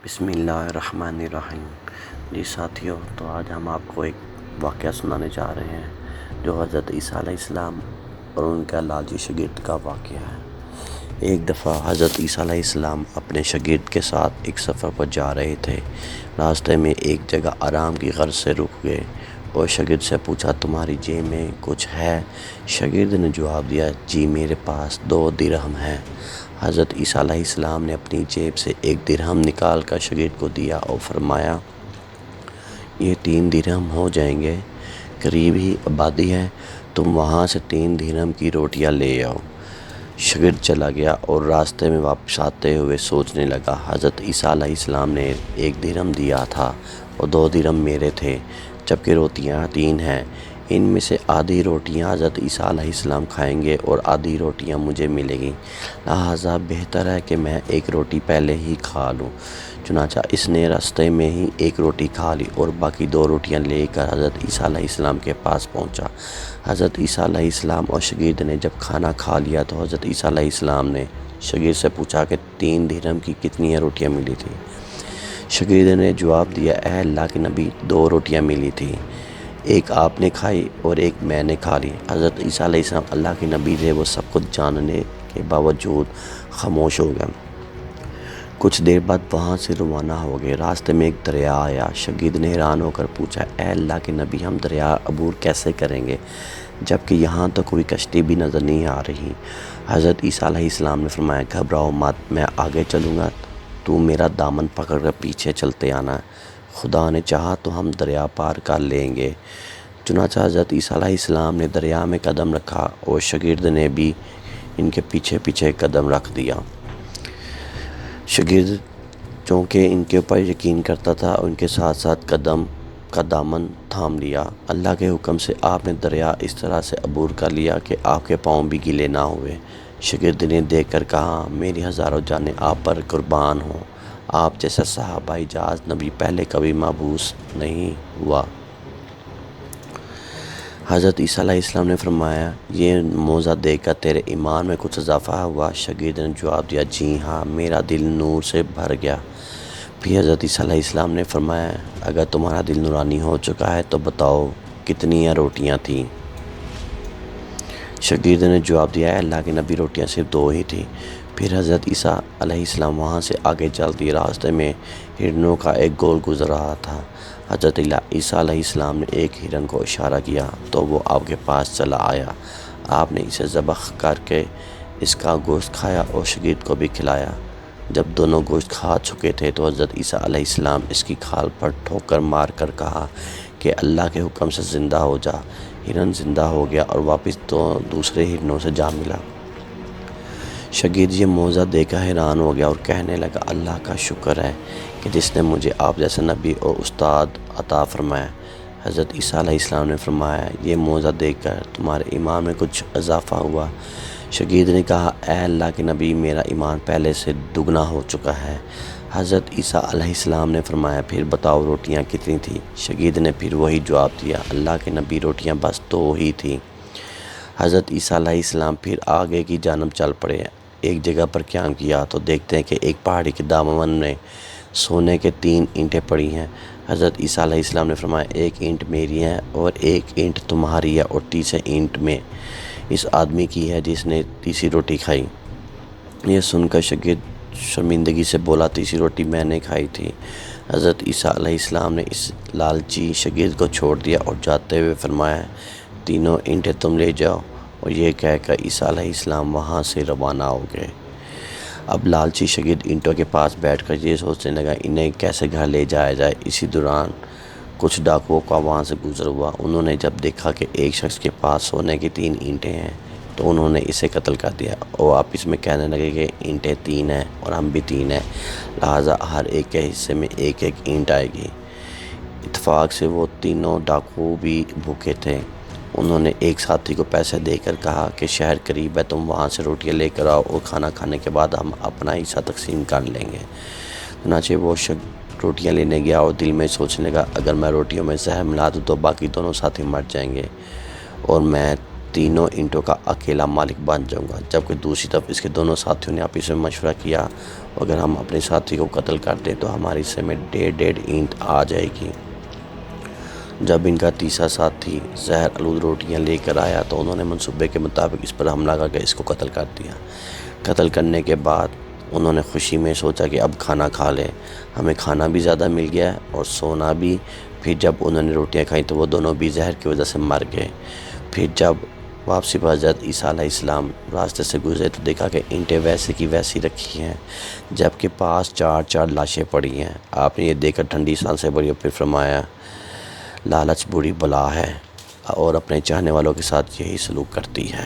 بسم اللہ الرحمن الرحیم۔ جی ساتھیوں، تو آج ہم آپ کو ایک واقعہ سنانے جا رہے ہیں جو حضرت عیسیٰ علیہ السلام اور ان کا لالچی شاگرد کا واقعہ ہے۔ ایک دفعہ حضرت عیسیٰ علیہ السلام اپنے شاگرد کے ساتھ ایک سفر پر جا رہے تھے۔ راستے میں ایک جگہ آرام کی غرض سے رک گئے اور شاگرد سے پوچھا، تمہاری جیب میں کچھ ہے؟ شاگرد نے جواب دیا، جی میرے پاس 2 درہم ہیں۔ حضرت عیسیٰ علیہ السلام نے اپنی جیب سے 1 درہم نکال کر شاگرد کو دیا اور فرمایا، یہ 3 درہم ہو جائیں گے، قریب ہی آبادی ہے، تم وہاں سے 3 درہم کی روٹیاں لے آؤ۔ شاگرد چلا گیا اور راستے میں واپس آتے ہوئے سوچنے لگا، حضرت عیسیٰ علیہ السلام نے 1 درہم دیا تھا اور 2 درہم میرے تھے، جبکہ روٹیاں 3 ہیں۔ ان میں سے آدھی روٹیاں حضرت عیسیٰ علیہ السلام کھائیں گے اور آدھی روٹیاں مجھے ملیں گی، لہٰذا بہتر ہے کہ میں 1 روٹی پہلے ہی کھا لوں۔ چنانچہ اس نے راستے میں ہی 1 روٹی کھا لی اور باقی 2 روٹیاں لے کر حضرت عیسیٰ علیہ السلام کے پاس پہنچا۔ حضرت عیسیٰ علیہ السلام اور شاگرد نے جب کھانا کھا لیا تو حضرت عیسیٰ علیہ السلام نے شاگرد سے پوچھا کہ 3 درہم کی کتنی روٹیاں ملی تھیں؟ شاگرد نے جواب دیا، اے اللہ کے نبی، 2 روٹیاں ملی تھیں، ایک آپ نے کھائی اور ایک میں نے کھا لی۔ حضرت عیسیٰ علیہ السلام اللہ کے نبی تھے، وہ سب کچھ جاننے کے باوجود خاموش ہو گئے۔ کچھ دیر بعد وہاں سے روانہ ہو گئے۔ راستے میں ایک دریا آیا۔ شاگرد نے حیران ہو کر پوچھا، اے اللہ کے نبی، ہم دریا عبور کیسے کریں گے جبکہ یہاں تو کوئی کشتی بھی نظر نہیں آ رہی؟ حضرت عیسیٰ علیہ السلام نے فرمایا، گھبراؤ مت، میں آگے چلوں گا، تو میرا دامن پکڑ کر پیچھے چلتے آنا، خدا نے چاہا تو ہم دریا پار کر لیں گے۔ چنانچہ حضرت عیسیٰ علیہ السلام نے دریا میں قدم رکھا اور شاگرد نے بھی ان کے پیچھے پیچھے قدم رکھ دیا۔ شاگرد چونکہ ان کے اوپر یقین کرتا تھا، ان کے ساتھ ساتھ قدم کا دامن تھام لیا۔ اللہ کے حکم سے آپ نے دریا اس طرح سے عبور کر لیا کہ آپ کے پاؤں بھی گیلے نہ ہوئے۔ شاگرد نے دیکھ کر کہا، میری ہزاروں جانیں آپ پر قربان ہوں، آپ جیسا صحابہ اعجاز نبی پہلے کبھی مبعوث نہیں ہوا۔ حضرت عیسیٰ علیہ السلام نے فرمایا، یہ موعظہ دیکھ کر تیرے ایمان میں کچھ اضافہ ہوا؟ شاگرد نے جواب دیا، جی ہاں، میرا دل نور سے بھر گیا۔ پھر حضرت عیسیٰ علیہ السلام نے فرمایا، اگر تمہارا دل نورانی ہو چکا ہے تو بتاؤ کتنی روٹیاں تھیں؟ شاگرد نے جواب دیا، اے اللہ کے نبی، روٹیاں صرف 2 ہی تھیں۔ پھر حضرت عیسیٰ علیہ السلام وہاں سے آگے چل دیے۔ راستے میں ہرنوں کا ایک گول گزر رہا تھا۔ حضرت عیسیٰ علیہ السلام نے ایک ہرن کو اشارہ کیا تو وہ آپ کے پاس چلا آیا۔ آپ نے اسے ذبح کر کے اس کا گوشت کھایا اور شاگرد کو بھی کھلایا۔ جب دونوں گوشت کھا چکے تھے تو حضرت عیسیٰ علیہ السلام اس کی کھال پر ٹھوکر مار کر کہا کہ اللہ کے حکم سے زندہ ہو جا۔ ہرن زندہ ہو گیا اور واپس دوسرے ہرنوں سے جا ملا۔ شاگرد یہ موعظہ دیکھ کر حیران ہو گیا اور کہنے لگا، اللہ کا شکر ہے کہ جس نے مجھے آپ جیسا نبی اور استاد عطا فرمایا۔ حضرت عیسیٰ علیہ السلام نے فرمایا، یہ موعظہ دیکھ کر تمہارے ایمان میں کچھ اضافہ ہوا؟ شاگرد نے کہا، اے اللہ کے نبی، میرا ایمان پہلے سے دگنا ہو چکا ہے۔ حضرت عیسیٰ علیہ السلام نے فرمایا، پھر بتاؤ روٹیاں کتنی تھیں؟ شاگرد نے پھر وہی جواب دیا، اللہ کے نبی، روٹیاں بس 2 ہی تھیں۔ حضرت عیسیٰ علیہ السلام پھر آگے کی جانب چل پڑے۔ ایک جگہ پر قیام کیا تو دیکھتے ہیں کہ ایک پہاڑی کے دامن میں سونے کے 3 اینٹیں پڑی ہیں۔ حضرت عیسیٰ علیہ السلام نے فرمایا، 1 اینٹ میری ہے اور 1 اینٹ تمہاری ہے اور تیسری اینٹ میں اس آدمی کی ہے جس نے تیسری روٹی کھائی۔ یہ سن کر شاگرد شرمندگی سے بولا، تیسری روٹی میں نے کھائی تھی۔ حضرت عیسیٰ علیہ السلام نے اس لالچی شاگرد کو چھوڑ دیا اور جاتے ہوئے فرمایا، 3 اینٹیں تم لے جاؤ، اور یہ کہہ کر عیسیٰ علیہ السلام وہاں سے روانہ ہو گئے۔ اب لالچی شاگرد اینٹوں کے پاس بیٹھ کر یہ سوچنے لگا، انہیں کیسے گھر لے جایا جائے۔ اسی دوران کچھ ڈاکوؤں کا وہاں سے گزر ہوا۔ انہوں نے جب دیکھا کہ ایک شخص کے پاس سونے کی 3 اینٹیں ہیں تو انہوں نے اسے قتل کر دیا اور آپس میں کہنے لگے کہ اینٹیں 3 ہیں اور ہم بھی 3 ہیں، لہٰذا ہر ایک کے حصے میں 1 اینٹ آئے گی۔ اتفاق سے وہ تینوں ڈاکو بھی بھوکے تھے۔ انہوں نے ایک ساتھی کو پیسے دے کر کہا کہ شہر قریب ہے، تم وہاں سے روٹیاں لے کر آؤ اور کھانا کھانے کے بعد ہم اپنا حصہ تقسیم کر لیں گے۔ چنانچہ وہ روٹیاں لینے گیا اور دل میں سوچنے لگا، اگر میں روٹیوں میں زہر ملا دوں تو باقی دونوں ساتھی مر جائیں گے اور میں تینوں اینٹوں کا اکیلا مالک بن جاؤں گا، جبکہ دوسری طرف اس کے دونوں ساتھیوں نے آپس میں مشورہ کیا اگر ہم اپنے ساتھی کو قتل کر دیں تو ہمارے حصے میں 1.5 اینٹ آ جائے گی۔ جب ان کا تیسرا ساتھی زہر آلود روٹیاں لے کر آیا تو انہوں نے منصوبے کے مطابق اس پر حملہ کر کے اس کو قتل کر دیا۔ قتل کرنے کے بعد انہوں نے خوشی میں سوچا کہ اب کھانا کھا لیں، ہمیں کھانا بھی زیادہ مل گیا ہے اور سونا بھی۔ پھر جب انہوں نے روٹیاں کھائیں تو وہ دونوں بھی زہر کی وجہ سے مر گئے۔ پھر جب واپسی پر حضرت عیسیٰ علیہ السلام راستے سے گزرے تو دیکھا کہ اینٹیں ویسے کی ویسی رکھی ہیں، جبکہ پاس 4 لاشیں پڑی ہیں۔ آپ نے یہ دیکھ کر ٹھنڈی سانسیں بھری اور پھر فرمایا، لالچ بری بلا ہے اور اپنے چاہنے والوں کے ساتھ یہی سلوک کرتی ہے۔